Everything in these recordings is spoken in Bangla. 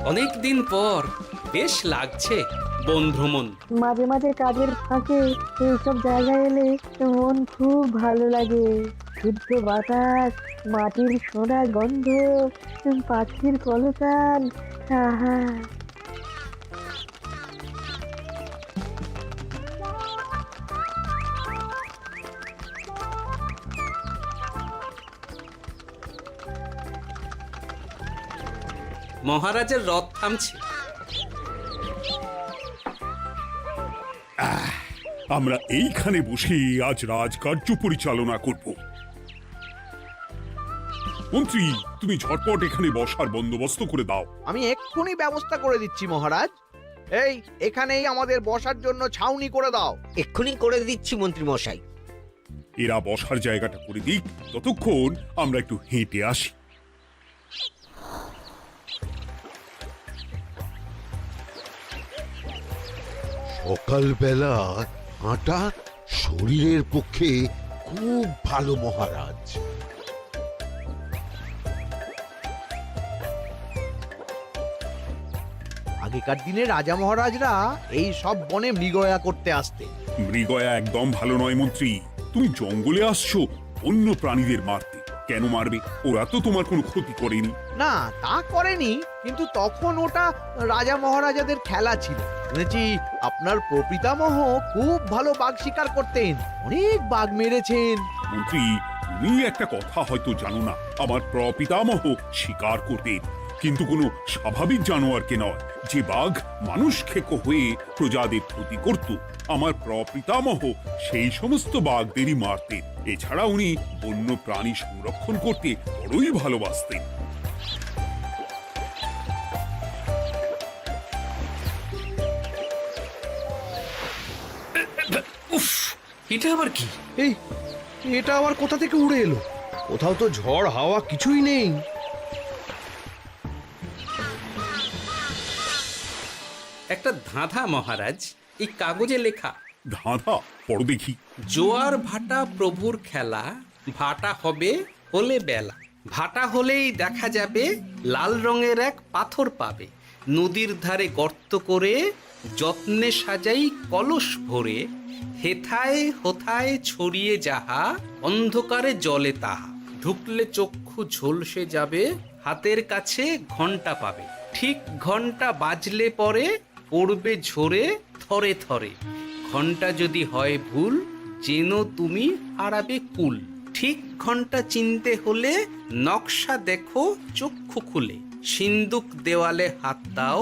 অনেক দিন পর বেশ লাগছে বন ভ্রমণ। মাঝে মাঝে কাজের ফাঁকে এইসব জায়গায় এলে মন খুব ভালো লাগে। শুদ্ধ বাতাস, মাটির সোনা গন্ধ, পাখির কলতান, আহা। মহারাজের রথ থামছে। আমরা এইখানে বসে আজ রাজকার্য পরিচালনা করব। মন্ত্রী, তুমি ঝটপট এখানে বসার বন্দোবস্ত করে দাও। আমি এক্ষুনি ব্যবস্থা করে দিচ্ছি মহারাজ। এই এখানেই আমাদের বসার জন্য ছাউনি করে দাও। এক্ষুনি করে দিচ্ছি মন্ত্রী মশাই। এরা বসার জায়গাটা করে দিক, ততক্ষণ আমরা একটু হেঁটে আসি। সকালবেলা হাঁটা শরীরের পক্ষে খুব ভালো মহারাজ। আগেকার দিনে রাজা মহারাজরা এই সব বনে মৃগয়া করতে আসতেন। মৃগয়া একদম ভালো নয় মন্ত্রী। তুমি জঙ্গলে আসছো অন্য প্রাণীদের মারতে। কেন মারবে? ওরা তো তোমার কোনো ক্ষতি করেনি। না, তা করেনি, কিন্তু তখন ওটা রাজা মহারাজাদের খেলা ছিল। শুনেছি আপনার প্রপিতামহ খুব ভালো বাঘ শিকার করতেন, অনেক বাঘ মেরেছেন। মন্ত্রী, তুমি একটা কথা হয়তো জানো না। আমার প্রপিতামহ শিকার করতেন, কিন্তু কোনো স্বাভাবিক জানোয়ারকে নয়। যে বাঘ মানুষ খেকো হয়ে প্রজাদের ক্ষতি করত, আমার প্রপিতামহ সেই সমস্ত বাঘদেরই মারতেন। এছাড়া উনি বন্য প্রাণী সংরক্ষণ করতে বড়ই ভালোবাসতেন। উফ, এটা আবার কি? এই এটা আবার কোথা থেকে উড়ে এলো? কোথাও তো ঝড় হাওয়া কিছুই নেই। একটা ধাঁধা মহারাজ, এই কাগজে লেখা। ধাঁধা? পড়ো দেখি। জোয়ার ভাটা প্রভুর খেলা, ভাটা হবে হলে বেলা। ভাটা হলেই দেখা যাবে লাল রঙের এক পাথর পাবে। নদীর ধারে গর্ত করে যত্নে সাজাই কলস ভরে। হেথায় হোথায় ছড়িয়ে যাহা, অন্ধকারে জলে তাহা। ঢুকলে চক্ষু ঝলসে যাবে, হাতের কাছে ঘন্টা পাবে। ঠিক ঘন্টা বাজলে পরে পড়বে ঝরে থরে থরে। ঘন্টা যদি হয় ভুল, যেন তুমি হারাবে কুল। ঠিক ঘন্টা চিনতে হলে নকশা দেখো চক্ষু খুলে। সিন্দুক দেওয়ালে হাত দাও,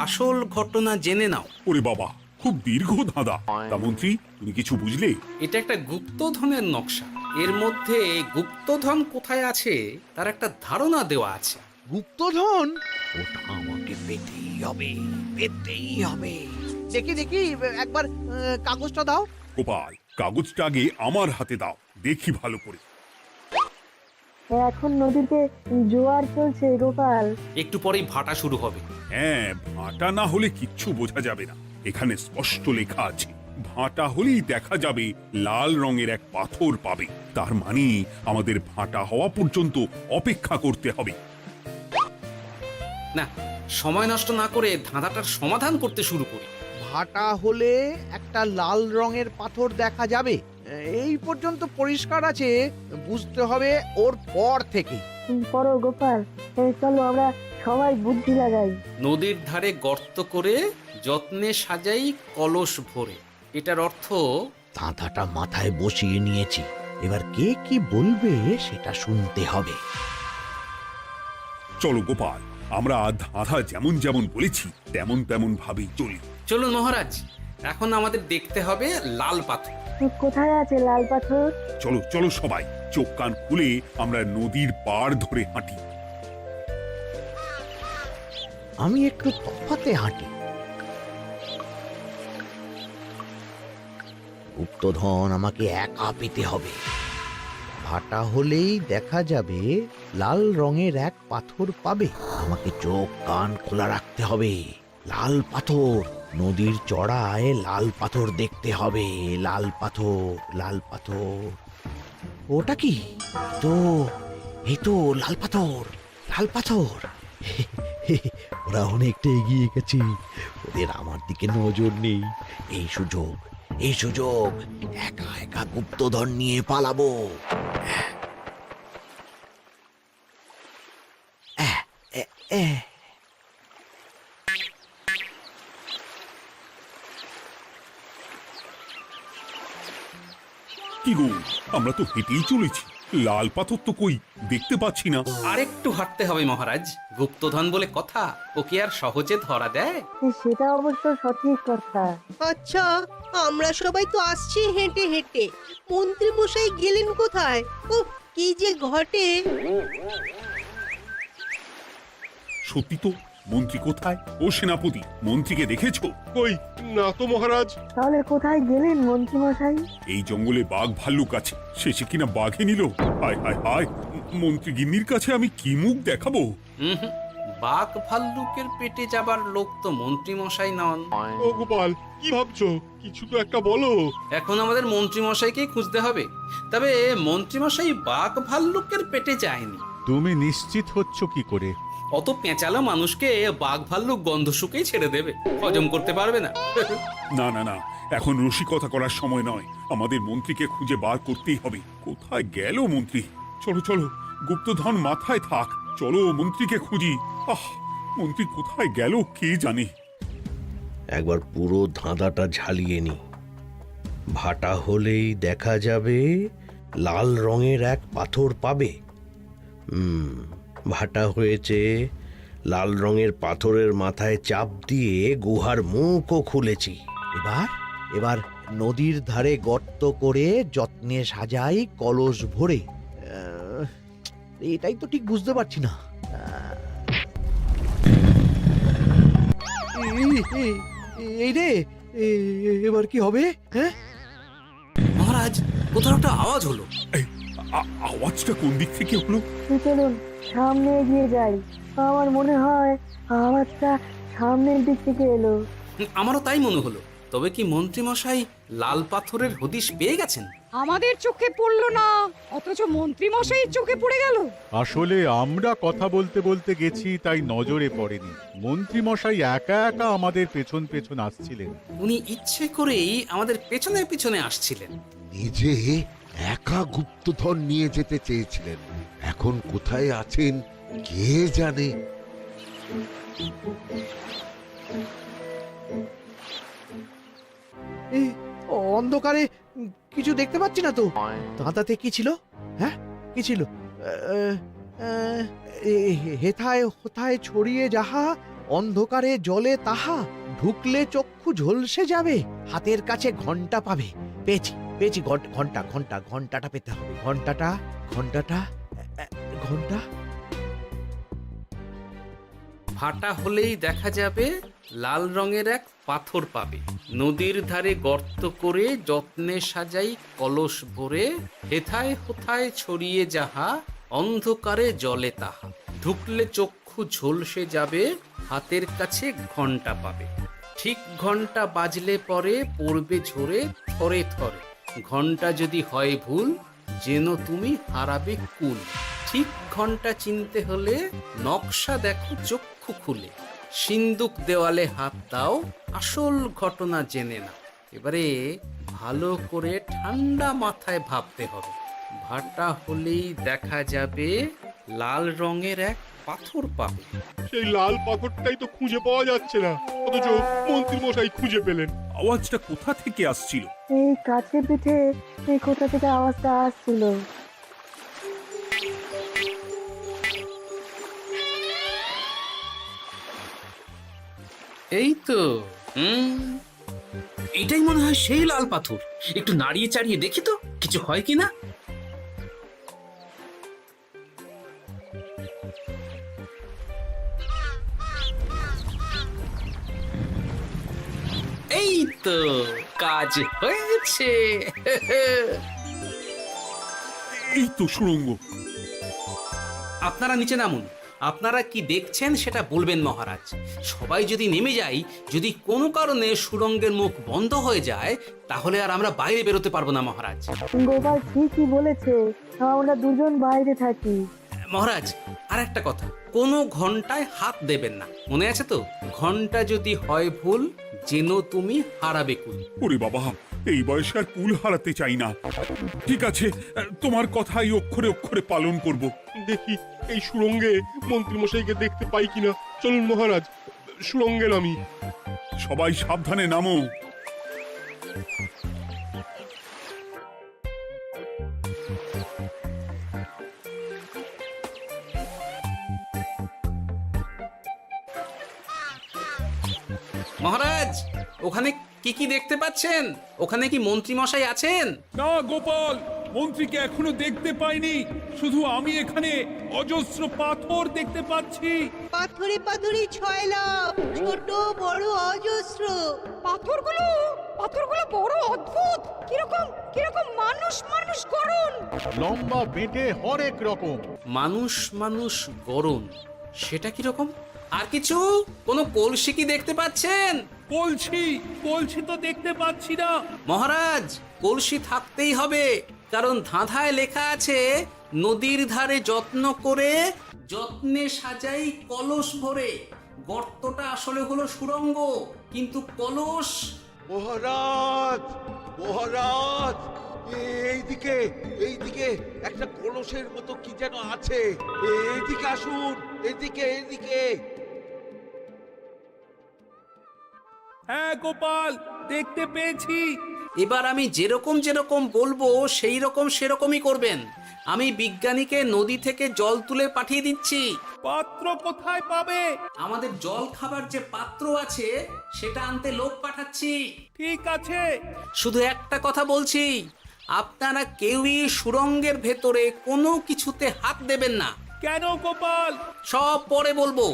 আসল ঘটনা জেনে নাও। ওরে বাবা, খুব দীর্ঘ ধাঁধা। তা মন্ত্রী, তুমি কিছু বুঝলে? এটা একটা গুপ্তধনের নকশা। এর মধ্যে গুপ্তধন কোথায় আছে তার একটা ধারণা দেওয়া আছে। গুপ্তধন? ওটা আমাকে পেতেই হবে, পেতেই হবে। দেখি দেখি, একবার কাগজটা দাও। গোপাল, কাগজটা আগে আমার হাতে দাও, দেখি ভালো করে। এখন নদীতে জোয়ার চলছে গোপাল। একটু পরেই ভাটা শুরু হবে। হ্যাঁ, ভাটা না হলে কিচ্ছু বোঝা যাবে না। এখানে স্পষ্ট লেখা আছে, ভাটা হলেই দেখা যাবে লাল রঙের এক পাথর পাবে। তার মানে আমাদের ভাটা হওয়া পর্যন্ত অপেক্ষা করতে হবে। না, সময় নষ্ট না করে ধাঁধাটার সমাধান করতে শুরু করি। ভাটা হলে একটা লাল রঙের পাথর দেখা যাবে, এই পর্যন্ত পরিষ্কার আছে। বুঝতে হবে ওর পর থেকে। পড়ো গোপাল, চলো আমরা সবাই বুদ্ধি লাগাই। নদীর ধারে গর্ত করে যত্নে সাজাই কলস ভরে। এটার অর্থ, ধাঁধাটা মাথায় বসিয়ে নিয়েছি, এবার কে কি বলবে সেটা শুনতে হবে। চলো গোপাল, আমরা ধাঁধা যেমন যেমন বলেছি তেমন তেমন ভাবেই চলি। চলুন মহারাজ, এখন আমাদের দেখতে হবে লাল পাথর। কোথায় আছে লাল পাথর? চলো চলো সবাই, চোখ কান খুলে আমরা নদীর পাড় ধরে হাঁটি। আমি একটু তফাতে হাঁটি। গুপ্তধন আমাকে একা পেতে হবে। ভাটা হলেই দেখা যাবে লাল রঙের এক পাথর পাবে। আমাকে চোখ কান খোলা রাখতে হবে। লাল পাথর, নদীর চড়ায় লাল পাথর দেখতে হবে। লাল পাথর, লাল পাথর। ওটা কি? এই তো লাল পাথর, লাল পাথর। ওরা অনেকটা এগিয়ে গেছে, ওদের আমার দিকে নজর নেই। এই সুযোগ, এই সুযোগ, একা একা গুপ্তধন নিয়ে পালাবো। আহ, এ- এ। কি গো, আমরা তো হেঁটেই চলেছি, লাল পাথর তো কই দেখতে পাচ্ছি না। আরেকটু হাঁটতে হবে মহারাজ, গুপ্তধন বলে কথা, ওকে আর সহজে ধরা দেয়? সেটা অবশ্য সঠিক কথা। আচ্ছা, আমরা সবাই তো আসছি হেঁটে হেঁটে, মন্ত্রী মশাই গেলেন কোথায়? ও কি যে ঘটে! সত্যি তো, মন্ত্রী কোথায়? ও সেনাপতি, মন্ত্রীকে দেখেছো? কই, না তো মহারাজ। তাহলে কোথায় গেলেন মন্ত্রী মশাই? এই জঙ্গলে বাঘ ভাল্লুক আছে, শেষে কিনা বাঘে নিল। হায় হায় হায়, মন্ত্রী গিন্নির কাছে আমি কি মুখ দেখাবো? হুম, বাঘ ভাল্লুকের পেটে যাবার লোক তো মন্ত্রী মশাই নন। ও গোপাল, কি ভাবছো? কিছু তো একটা বলো। এখন আমাদের মন্ত্রী মশাইকেই খুঁজতে হবে। তবে মন্ত্রী মশাই বাঘ ভাল্লুকের পেটে যায়নি। তুমি নিশ্চিত হচ্ছ কি করে? অত পেঁচালো মানুষকে বাঘ ভাল্লুক গন্ধ শুকেই ছেড়ে দেবে, হজম করতে পারবে না। না না না, এখন রসিকতা করার সময় নয়, আমাদের মন্ত্রীকে খুঁজে বার করতেই হবে। কোথায় গেল মন্ত্রী? চলো চলো, গুপ্তধন মাথায় থাক, চলো মন্ত্রীকে খুঁজি। আহ, মন্ত্রী কোথায় গেল কে জানে। একবার পুরো ধাঁধাটা ঝালিয়ে নি। ভাটা হলেই দেখা যাবে লাল রঙের এক পাথর পাবে। ভাটা হয়েছে, লাল রঙের পাথরের মাথায় চাপ দিয়ে গুহার মুখও খুলেছি। এবার এবার নদীর ধারে গর্ত করে যত্নে সাজাই কলস ভরে। এটাই তো ঠিক বুঝতে পারছি না। এই রে, এবার কি হবে? হ্যাঁ, মহারাজ, কোথাও একটা আওয়াজ হলো। এই, আওয়াজটা কোন দিক থেকে হলো? চলুন সামনে এগিয়ে যাই। আমার মনে হয় আওয়াজটা সামনের দিক থেকে এলো। আমারও তাই মনে হলো। তবে কি মন্ত্রী মশাই লাল পাথরের হদিশ পেয়ে গেছেন? আমাদের চোখে পড়লো না, অথচ মন্ত্রী মশাইয়ের চোখে পড়ে গেল। আসলে আমরা কথা বলতে বলতে গেছি, তাই নজরে পড়েনি। মন্ত্রী মশাই একা একা আমাদের পেছন পেছন আসছিলেন। উনি ইচ্ছে করেই আমাদের পেছনে পেছনে আসছিলেন। নিজে একা গুপ্তধন নিয়ে যেতে চেয়েছিলেন, এখন কোথায় আছেন কে জানে। এই অন্ধকারে কিছু দেখতে পাচ্ছি না তো। ধাঁধাতে কি ছিল? হ্যাঁ, কি ছিল? হেথায় হোথায় ছড়িয়ে যাহা, অন্ধকারে জলে তাহা, ঢুকলে চক্ষু ঝলসে যাবে, হাতের কাছে ঘন্টা পাবে। পেয়েছি পেয়েছি, ঘন্টা ঘন্টা ঘন্টাটা পেতে হবে। ঘন্টাটা ঘন্টাটা ঘন্টা। ভাটা হলেই দেখা যাবে লাল রঙের এক পাথর পাবে, নদীর ধারে গর্ত করে যত্নে সাজাই কলস ভরে, হেথায় হোথায় ছড়িয়ে যাহা, অন্ধকারে জলে তাহা, ঢুকলে চক্ষু ঝলসে যাবে, হাতের কাছে ঘন্টা পাবে। ঠিক ঘন্টা বাজলে পরে পড়বে ঝরে থরে থরে, ঘন্টা যদি হয় ভুল যেন তুমি হারাবে কুল। ঠিক ঘন্টা চিনতে হলে নকশা দেখো চক্ষু খুলে, সিন্দুক দেওয়ালে হাত দাও, আসল ঘটনা জেনে না। এবারে ভালো করে ঠান্ডা মাথায় ভাবতে হবে। ভাটা হলেই দেখা যাবে লাল রঙের এক পাথর পাবে। সেই লাল পাথরটাই তো খুঁজে পাওয়া যাচ্ছে না, অথচ মন্ত্রী মশাই খুঁজে পেলেন। আওয়াজটা কোথা থেকে আসছিল? এই কাছে পিঠে এই কোথা থেকে আওয়াজটা আসছিল। এই তো, এটাই মনে হয় সেই লাল পাথর। একটু নাড়িয়ে চাড়িয়ে দেখি তো কিছু হয় কিনা। এই তো, কাজ হয়েছে। এই তো সুড়ঙ্গ। আপনারা নিচে নামুন। আপনারা কি দেখছেন সেটা বলবেন মহারাজ। সবাই যদি নেমে যাই, যদি কোনো কারণে সুড়ঙ্গের মুখ বন্ধ হয়ে যায়, তাহলে আর আমরা বাইরে বেরোতে পারবো না মহারাজ। গোপাল ঠিকই বলেছে, আমরা দুজন বাইরে থাকি। মহারাজ আর একটা কথা, কোনো ঘন্টায় হাত দেবেন না, মনে আছে তো? ঘন্টা যদি হয় ভুল, যেন তুমি হারাবে কুল। ওরে বাবা, এই বয়সে আর কুল হারাতে চাই না। ঠিক আছে, তোমার কথাই অক্ষরে অক্ষরে পালন করব। দেখি এই সুরঙ্গে মন্ত্রীমশাইকে দেখতে পাই কিনা। চলুন মহারাজ, সুরঙ্গে নামি। সবাই সাবধানে নামো। মহারাজ, ওখানে কি কি দেখতে পাচ্ছেন? ওখানে কি মন্ত্রী মশাই আছেন? না গোপাল, মন্ত্রীকে এখনো দেখতে পাইনি। শুধু আমি এখানে অজস্র পাথর দেখতে পাচ্ছি। পাথরে পাথরে ছয়লাভ, ছোট বড় অজস্র। পাথরগুলো বড় অদ্ভুত, কিরকম কিরকম মানুষ মানুষ গড়ন। লম্বা বেঁটে হরেক রকম। মানুষ মানুষ গরম, সেটা কি রকম? আর কিছু? কোনো কলসি কি দেখতে পাচ্ছেন? কলসি তো দেখতে পাচ্ছি না। মহারাজ, কলসি থাকতেই হবে, কারণ ধাঁধায় লেখা আছে নদীর ধারে যত্ন করে যত্নে সাজাই কলস ভরে। গর্তটা আসলে হলো সুড়ঙ্গ, কিন্তু কলস। মহারাজ, মহারাজ, এইদিকে এইদিকে একটা কলসের মতো কি যেন আছে। এইদিকে আসুন, এদিকে এদিকে। হ্যাঁ গোপাল, দেখতে পেয়েছি। এবার আমি যেরকম যেরকম বলবো সেই রকম সেরকমই করবেন। আমি বিজ্ঞানীকে নদী থেকে জল তুলে পাঠিয়ে দিচ্ছি। পাত্র কোথায় পাবে? আমাদের জল খাবার যে পাত্র আছে সেটা আনতে লোক পাঠাচ্ছি। ঠিক আছে। শুধু একটা কথা বলছি, আপনারা কেউই সুড়ঙ্গের ভেতরে কোনো কিছুতে হাত দেবেন না। কেন গোপাল? সব পরে বলবো,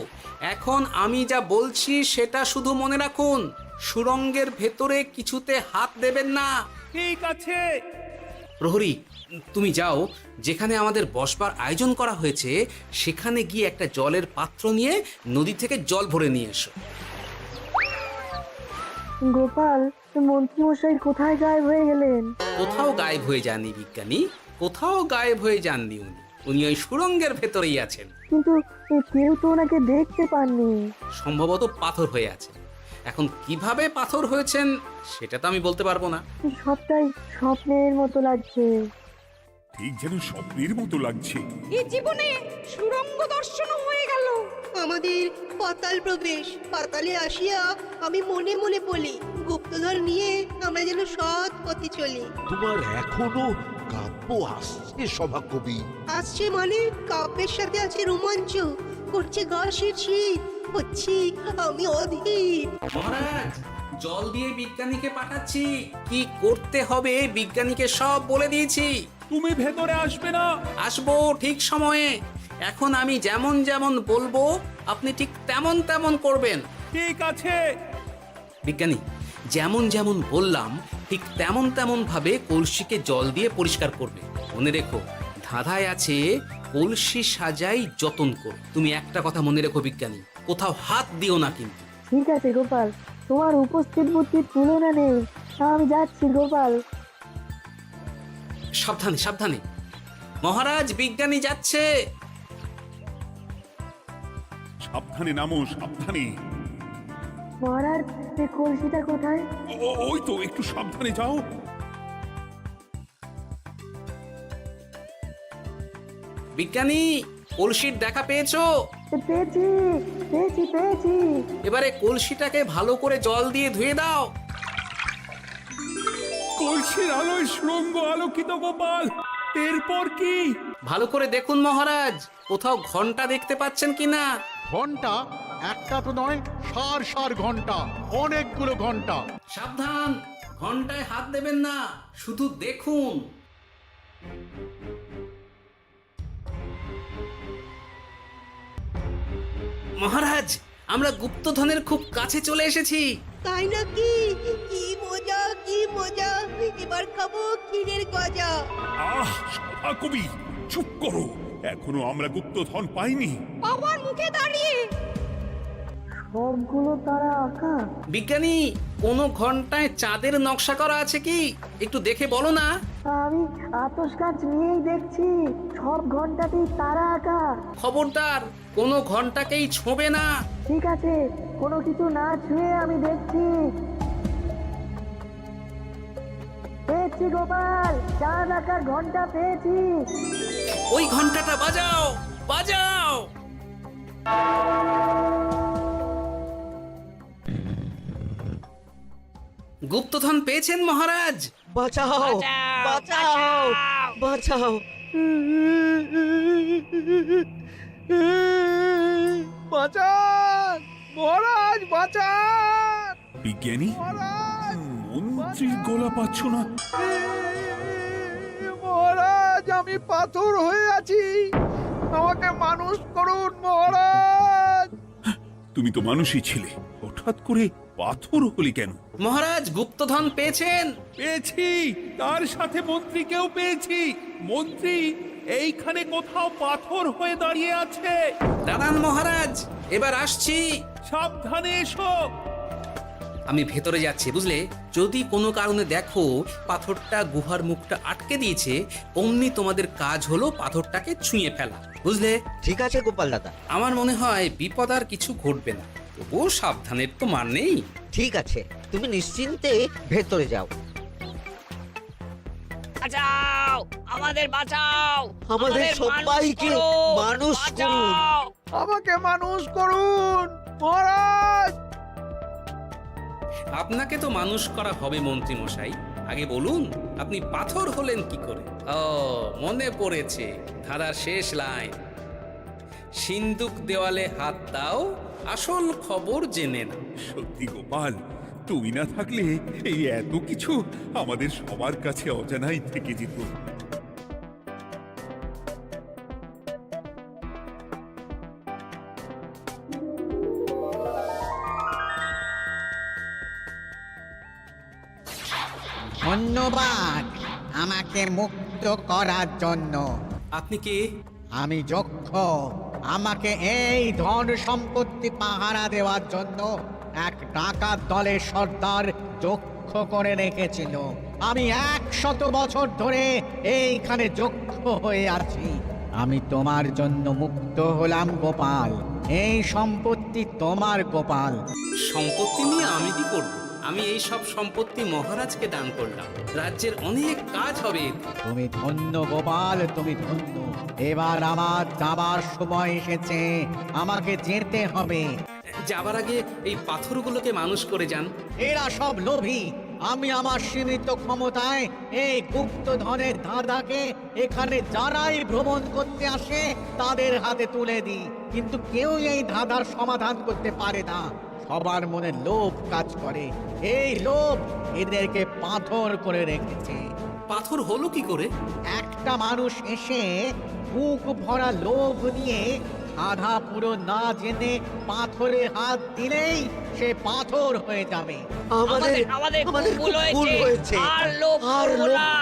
এখন আমি যা বলছি সেটা শুধু মনে রাখুন। সুড়ঙ্গের ভেতরে কিছুতে হাত দেবেন না। ঠিক আছে। প্রহরী, তুমি যাও, যেখানে আমাদের বসবার আয়োজন করা হয়েছে সেখানে গিয়ে একটা জলের পাত্র নিয়ে নদী থেকে জল ভরে নিয়ে এসো। গোপাল, মন্ত্রীমশাই কোথায় গায়েব হয়ে গেলেন? কোথাও গায়েব হয়ে যাননি বিজ্ঞানী, কোথাও গায়েব হয়ে যাননি উনি। উনি ওই সুড়ঙ্গের ভেতরেই আছেন। কিন্তু কেউ তো ওনাকে দেখতে পাননি। সম্ভবত পাথর হয়ে আছে। এখন কিভাবে পাথর হয়েছেন সেটা তো আমি বলতে পারবো না। সবটাই স্বপ্নের মতো লাগছে। ঠিক যেন স্বপ্নের মতো লাগছে। এই জীবনে সুরঙ্গ দর্শন হয়ে গেল। আমাদের পাতাল প্রবেশ। পাতালে আসিয়া আমি মনে মনে বলি, গুপ্তধন নিয়ে আমরা যেন সৎ পথে চলি। তোমার এখনো কাব্য আসছে সভাকবি? আসছে মানে কাব্যের সাথে আছে রোমাঞ্চ, করছে গা শীত, হচ্ছি আমি অধীর। মহারাজ, জল দিয়ে বিজ্ঞানীকে পাঠাচ্ছি। কি করতে হবে বিজ্ঞানীকে সব বলে দিয়েছি। তুমি ভেতরে আসবে না? আসবো ঠিক সময়ে। এখন আমি যেমন যেমন বলবো আপনি ঠিক তেমন তেমন করবেন। ঠিক আছে। বিজ্ঞানী, যেমন যেমন বললাম ঠিক তেমন তেমন ভাবে কলসিকে জল দিয়ে পরিষ্কার করবে। মনে রেখো, ধাঁধায় আছে কলসি সাজাই যতন কর। তুমি একটা কথা মনে রেখো বিজ্ঞানী, কোথাও হাত দিও না কিন্তু। ঠিক আছে গোপাল, তোমার উপস্থিত বুদ্ধির তুলনা নেই। আমি যাচ্ছি গোপাল। সাবধানে সাবধানে। মহারাজ, বিজ্ঞানী যাচ্ছে। সাবধানে নামো, সাবধানে। মহারাজ, এই কলসিটা কোথায়? ওই তো, একটু সাবধানে যাও। বিজ্ঞানী, কলসির দেখা পেয়েছো? পেয়েছি পেয়েছি পেয়েছি। এবারে কলসিটাকে ভালো করে জল দিয়ে ধুয়ে দাও। কলসির আলোয় সুড়ঙ্গ আলোকিত গোপাল। এরপর কি? ভালো করে দেখুন মহারাজ, কোথাও ঘন্টা দেখতে পাচ্ছেন কিনা। ঘন্টা একটা তো নয়, সার সার ঘন্টা, অনেকগুলো ঘন্টা। সাবধান, ঘন্টায় হাত দেবেন না, শুধু দেখুন। মহারাজ, আমরা গুপ্তধনের খুব কাছে চলে এসেছি। তাই নাকি? কি মজা কি মজা, এবার খাবো ক্ষীরের গজা। আহ, সভাকবি চুপ করো। এখনো আমরা গুপ্তধন পাইনি। আমার মুখে দাঁড়িয়ে সবগুলো তারা আঁকা। বিজ্ঞানী, কোনো ঘন্টায় চাঁদের নকশা করা আছে কি? একটু দেখে বলো না। আমি আতস কাজ নিয়েই দেখছি, সব ঘন্টাতেই তারা আঁকা। খবরদার, কোনো ঘন্টাকেই ছোঁবে না। ঠিক আছে, কোনো কিছু না ছুঁয়ে আমি দেখছি। পেয়েছি গোপাল, চাঁদ আঁকার ঘন্টা পেয়েছি। ওই ঘন্টাটা বাজাও, বাজাও। গুপ্তধন পেয়েছেন মহারাজ? বাঁচাও, বাঁচাও, বাঁচাও। বাঁচান মহারাজ, বাঁচান বিজ্ঞানী, মহারাজ, মন্ত্রীর গলা পাচ্ছ না? মহারাজ, আমি পাথর হয়ে আছি, আমাকে মানুষ করুন মহারাজ। তুমি তো মানুষই ছিলে, হঠাৎ করে পাথর হলি কেন? মহারাজ, গুপ্তধন পেয়েছেন? পেয়েছি, তার সাথে মন্ত্রীকেও পেয়েছি। মন্ত্রী এইখানে কোথাও পাথর হয়ে দাঁড়িয়ে আছে। দাঁড়ান মহারাজ, এবার আসছি। সাবধানে এসো। আমি ভেতরে যাচ্ছি, বুঝলে? যদি কোনো কারণে দেখো পাথরটা গুহার মুখটা আটকে দিয়েছে, অমনি তোমাদের কাজ হলো পাথরটাকে ছুঁয়ে ফেলা, বুঝলে? ঠিক আছে গোপাল দাদা। আমার মনে হয় বিপদ আর কিছু ঘটবে না, তবুও সাবধানের তো মান নেই। ঠিক আছে, তুমি নিশ্চিন্তে ভেতরে যাও। বাঁচাও, আমাদের বাঁচাও, আমাদের সবাইকে মানুষ করুন। আমাকে মানুষ করুন মহারাজ। আপনাকে তো মানুষ করা হবে মন্ত্রী মশাই। আগে বলুন, আপনি পাথর হলেন কি করে? ও, মনে পড়েছে, ধারার শেষ লাইন, সিন্দুক দেওয়ালে হাত দাও, আসল খবর জেনে না। সত্যি গোপাল, তুমি না থাকলে এই এত কিছু আমাদের সবার কাছে অজানাই থেকে যেত। ধন্যবাদ আমাকে মুক্ত করার জন্য। আপনি কে? আমি যক্ষ। আমাকে এই ধন সম্পত্তি পাহারা দেওয়ার জন্য এক ডাকাত দলের সর্দার যক্ষ করে রেখেছিল। আমি 100 বছর ধরে এইখানে যক্ষ হয়ে আছি। আমি তোমার জন্য মুক্ত হলাম গোপাল। এই সম্পত্তি তোমার গোপাল। সম্পত্তি নিয়ে আমি কি করব? আমি এই সব সম্পত্তি মহারাজকে দান করলাম, রাজ্যের অনেক কাজ হবে। তুমি ধন্য গোপাল, তুমি ধন্য। এবার আমার যাবার সময় এসেছে, আমাকে যেতে হবে। যাবার আগে এই পাথরগুলোকে মানুষ করে যান। এরা সব লোভী। আমি আমার সীমিত ক্ষমতায় এই গুপ্তধনের ধাঁধাকে এখানে যারাই ভ্রমণ করতে আসে তাদের হাতে তুলে দিই, কিন্তু কেউ এই ধাঁধার সমাধান করতে পারে না। সবার মনে লোভ কাজ করে, এই লোভ এদেরকে পাথর করে রেখেছে। পাথর হলো কি করে? একটা মানুষ এসে বুক ভরা লোভ নিয়ে আধা পুরো না জেনে পাথরে হাত দিলেই সে পাথর হয়ে যাবে। আমাদের ভুল হয়েছে, আর লোভ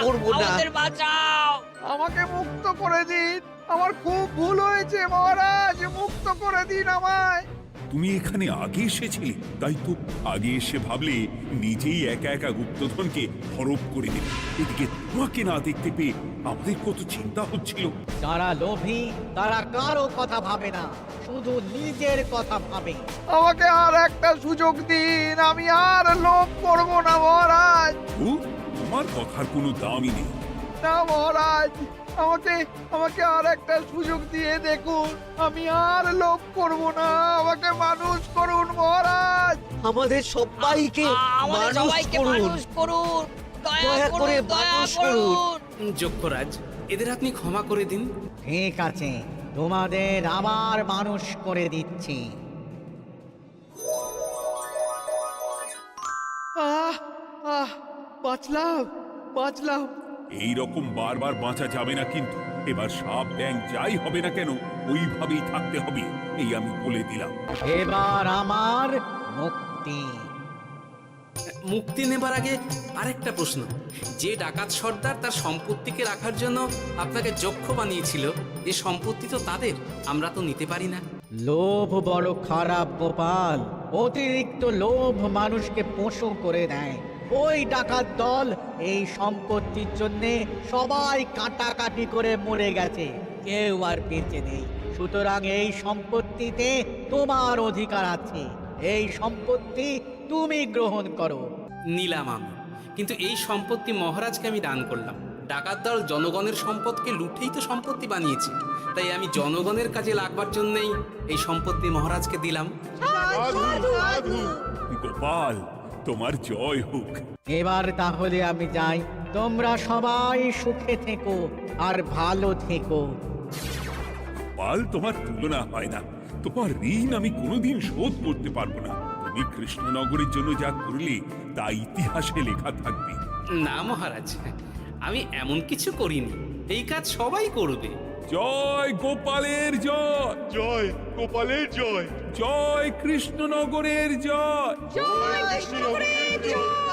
করব না, আমাদের বাঁচাও। আমাকে মুক্ত করে দিন, আমার খুব ভুল হয়েছে মহারাজ, মুক্ত করে দিন আমায়। তুমি এখানে আগে এসেছিলে, তাই তো আগে এসে ভাবলে নিজেই একা একা গুপ্তধনকে হরপ করে দেবে। এদিকে তোমাকে না দেখতে পেয়ে আমাদের কত চিন্তা হচ্ছিল। যারা লোভী তারা কারো কথা ভাবে না, শুধু নিজের কথা ভাবে। আমাকে আর একটা সুযোগ দিন, আমি আর লোভ করব না মহারাজ। তোমার কথার কোনো দামই নেই। না মহারাজ, আমাকে আর একটা সুযোগ দিয়ে দেখুন, আমি আর লোভ করব না, আমাকে মানুষ করুন মহারাজ। আমাদের সবাইকে মানুষ করুন, দয়া করে মানুষ করুন। যক্ষরাজ, এদের আপনি ক্ষমা করে দিন। ঠিক আছে, তোমাদের আবার মানুষ করে দিচ্ছি। বাঁচলাম। এই রকম বারবার বাঁচা যাবে না, কিন্তু এবার সাপ ব্যাং যাই হবে না কেন ওইভাবেই থাকতে হবে, এই আমি বলে দিলাম। এবার আমার মুক্তি। মুক্তি নেবার আগে আরেকটা প্রশ্ন, যে ডাকাত সর্দার তার সম্পত্তিকে রাখার জন্য আপনাকে যক্ষ বানিয়েছিল, এই সম্পত্তি তো তাদের, আমরা তো নিতে পারি না। লোভ বড় খারাপ গোপাল, অতিরিক্ত লোভ মানুষকে পশু করে দেয়। ওই ডাকাত দল এই সম্পত্তির জন্য সবাই কাটাকাটি করে মরে গেছে, কেউ আর বেঁচে নেই। সুতরাং এই সম্পত্তিতে তোমার অধিকার আছে, এই সম্পত্তি তুমি গ্রহণ করো। নিলাম আমি, কিন্তু এই সম্পত্তি মহারাজকে আমি দান করলাম। ডাকাত দল জনগণের সম্পদকে লুঠেই তো সম্পত্তি বানিয়েছে, তাই আমি জনগণের কাজে লাগবার জন্যই এই সম্পত্তি মহারাজকে দিলাম। সাধু সাধু। গোপাল, তোমার জয় হোক। এবার তাহলে আমি যাই, তোমরা সবাই সুখে থেকো আর ভালো থেকো। গোপাল, তোমার তুলনা হয় না। তোমার ঋণ আমি কোনোদিন শোধ করতে পারবো না। তুমি কৃষ্ণনগরের জন্য যা করলে তা ইতিহাসে লেখা থাকবে। না মহারাজ, আমি এমন কিছু করিনি, এই কাজ সবাই করবে। জয় গোপালের জয়, জয় গোপালের জয়, জয় কৃষ্ণনগরের জয়। জয় কৃষ্ণনগরের জয়।